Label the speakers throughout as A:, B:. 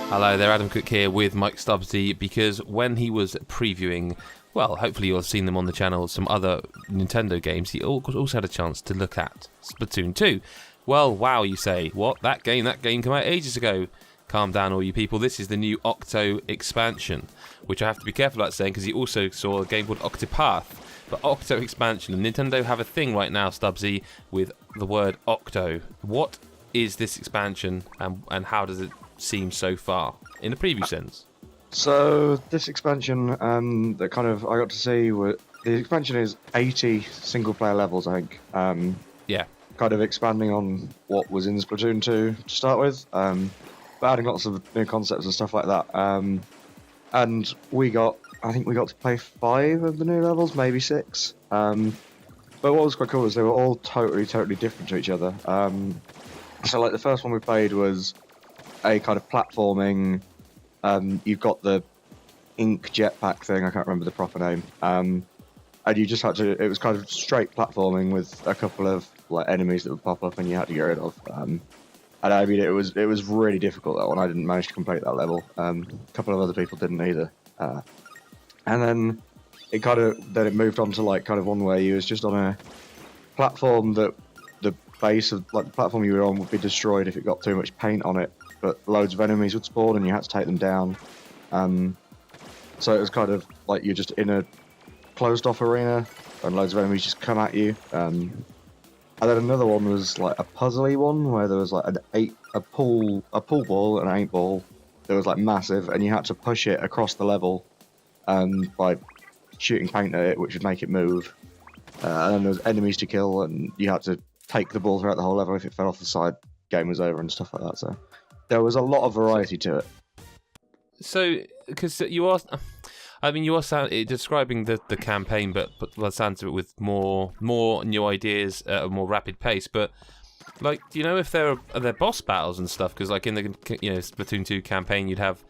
A: Hello there, Adam Cook here with Mike Stubbs, because when he was previewing, well, hopefully you'll have seen them on the channel, some other Nintendo games, he also had a chance to look at Splatoon 2. Well, wow, you say. What? That game came out ages ago. Calm down, all you people. This is the new Octo expansion, which I have to be careful about saying because he also saw a game called Octopath. But Octo expansion, and Nintendo have a thing right now, Stubbsy, with the word Octo. What is this expansion, and how does it seem so far in the preview sense?
B: So this expansion that kind of I got to see, the expansion is 80 single player levels, I think.
A: Yeah.
B: Kind of expanding on what was in Splatoon 2 to start with, but adding lots of new concepts and stuff like that. And I think we got to play 5 of the new levels, maybe 6. But what was quite cool is they were all totally different to each other. So like the first one we played was a kind of platforming. You've got the ink jetpack thing. I can't remember the proper name. And you just had to. It was kind of straight platforming with a couple of like enemies that would pop up and you had to get rid of. And I mean, it was really difficult, that one. I didn't manage to complete that level. A couple of other people didn't either. And then it moved on to like kind of one where you was just on a platform that the base of like the platform you were on would be destroyed if it got too much paint on it. But loads of enemies would spawn and you had to take them down. So it was kind of like you're just in a closed-off arena and loads of enemies just come at you. And then another one was like a puzzly one where there was like a pool ball and an 8 ball that was like massive, and you had to push it across the level by shooting paint at it, which would make it move. And then there was enemies to kill, and you had to take the ball throughout the whole level. If it fell off the side, game was over and stuff like that. So there was a lot of variety to it. So,
A: because you are describing the campaign, but by the sounds of it, with more new ideas at a more rapid pace. But like, do you know if are there boss battles and stuff? Because like in the Splatoon 2 campaign, you'd have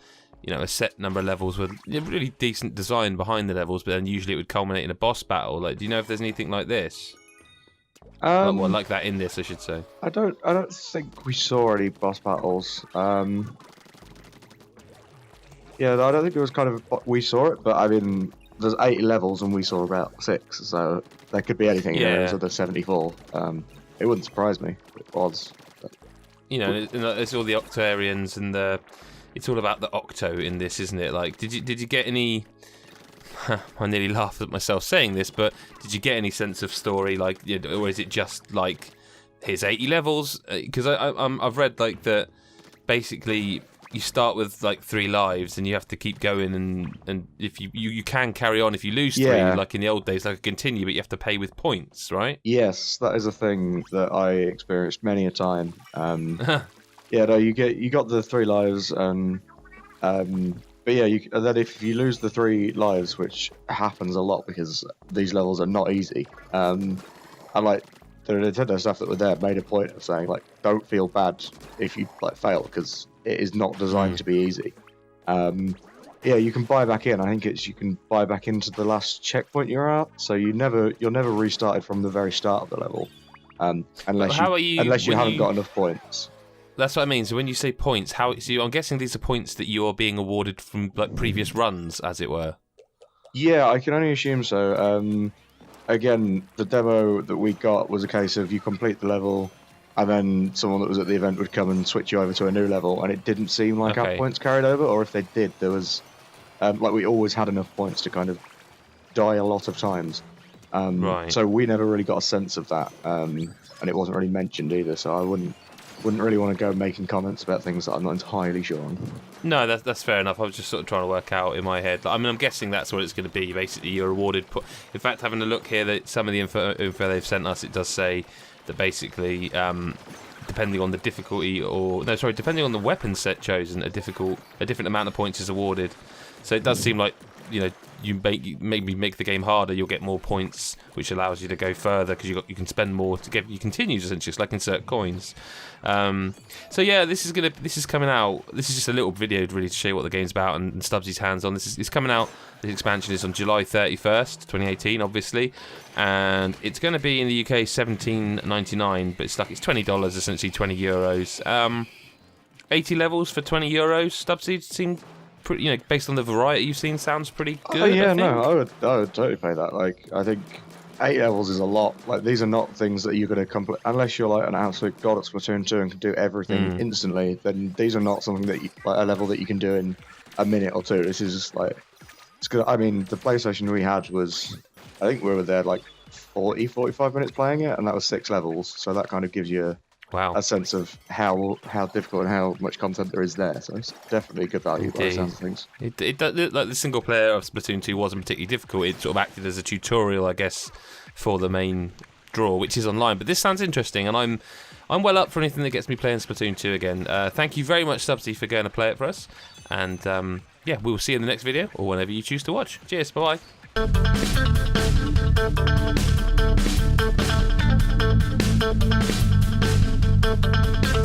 A: a set number of levels with really decent design behind the levels, but then usually it would culminate in a boss battle. Like, do you know if there's anything like this? Like that in this, I should say.
B: I don't think we saw any boss battles. Yeah, I don't think it was kind of we saw it, but I mean, there's 80 levels and we saw about 6, so there could be anything in those other 74. It wouldn't surprise me if it was. But...
A: it's all the Octarians and it's all about the Octo in this, isn't it? Like, did you get any? I nearly laughed at myself saying this, but did you get any sense of story, like, or is it just like here's 80 levels? Because I've read like that basically you start with like 3 lives and you have to keep going, and if you can carry on if you lose 3, like in the old days, like continue, but you have to pay with points, right?
B: Yes, that is a thing that I experienced many a time. Yeah, no, you got the 3 lives, but yeah, and then if you lose the 3 lives, which happens a lot because these levels are not easy, and like the Nintendo staff that were there made a point of saying like, don't feel bad if you like fail, because it is not designed to be easy. Yeah, you can buy back in. I think you can buy back into the last checkpoint you're at, so you're never restarted from the very start of the level, unless you haven't got enough points.
A: That's what I mean. So when you say points, I'm guessing these are points that you are being awarded from like previous runs, as it were.
B: Yeah, I can only assume so. Again, the demo that we got was a case of you complete the level, and then someone that was at the event would come and switch you over to a new level, and it didn't seem like our points carried over, or if they did, there was like we always had enough points to kind of die a lot of times.
A: Right.
B: So we never really got a sense of that, and it wasn't really mentioned either. So I wouldn't really want to go making comments about things that I'm not entirely sure on.
A: No, that's fair enough. I was just sort of trying to work out in my head. I mean, I'm guessing that's what it's going to be. Basically, you're awarded. In fact, having a look here, that some of the info they've sent us, it does say that basically, depending on the difficulty, depending on the weapon set chosen, a different amount of points is awarded. So it does seem like you maybe make the game harder, you'll get more points, which allows you to go further because you can spend more to get your continues, essentially. It's like insert coins. So yeah, this is coming out. This is just a little video really to show you what the game's about and Stubbsy's hands on. It's coming out. The expansion is on July 31st, 2018, obviously, and it's going to be in the UK $17.99, but it's $20, essentially €20. 80 levels for €20. Stubbsy seem pretty, you know, based on the variety you've seen, sounds pretty good.
B: Oh yeah,
A: I think.
B: no, I would totally pay that. Like, I think 8 levels is a lot. Like, these are not things that you're going to complete unless you're like an absolute god at Splatoon 2 and can do everything instantly. Then these are not something that like a level that you can do in a minute or two. This is just like, it's good. I mean, the PlayStation we had was, I think we were there like 45 minutes playing it, and that was 6 levels. So that kind of gives you a sense of how difficult and how much content there is there. So it's definitely a good value by the sound of things.
A: It does look like the single player of Splatoon 2 wasn't particularly difficult. It sort of acted as a tutorial, I guess, for the main draw, which is online. But this sounds interesting, and I'm well up for anything that gets me playing Splatoon 2 again. Thank you very much, Stubbsy, for going to play it for us. And yeah, we'll see you in the next video, or whenever you choose to watch. Cheers, bye-bye. Thank you.